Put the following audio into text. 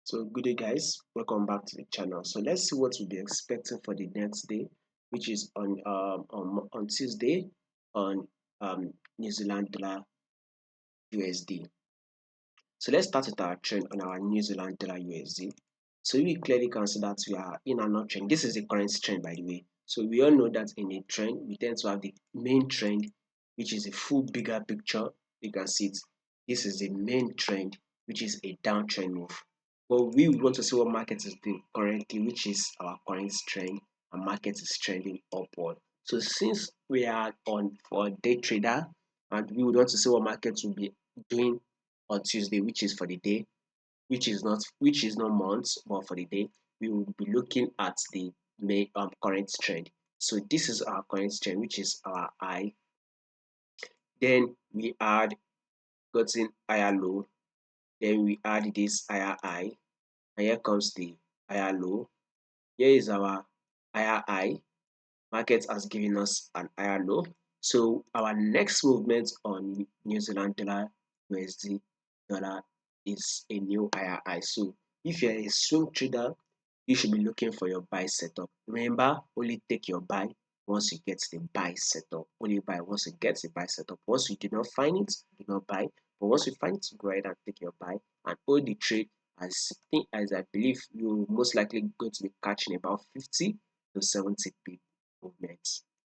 So good day guys, welcome back to the channel. So let's see what we'll be expecting for the next day, which is on Tuesday on New Zealand dollar USD. So let's start with our trend on our New Zealand dollar USD. So we clearly can see that we are in an uptrend. This is the current trend, by the way. So we all know that in a trend, we tend to have the main trend, which is a full bigger picture. You can see it. This is the main trend, which is a downtrend move. But we want to see what market is doing currently, which is our current trend, and market is trending upward. So since we are on for day trader, and we would want to see what market will be doing on Tuesday, which is for the day, which is not months, but for the day, we will be looking at the May current trend. So this is our current trend, which is our high. Then we had gotten higher low. Then we add this higher high, and here comes the higher low. Here is our higher high. Market has given us an higher low. So our next movement on New Zealand dollar USD dollar is a new higher high. So if you're a swing trader, you should be looking for your buy setup. Remember, only take your buy once you get the buy setup. Only buy once you get the buy setup. Once you do not find it, do not buy. But once you find it, go ahead and take your buy and hold the trade as I believe you most likely going to be catching about 50 to 70 pip movements.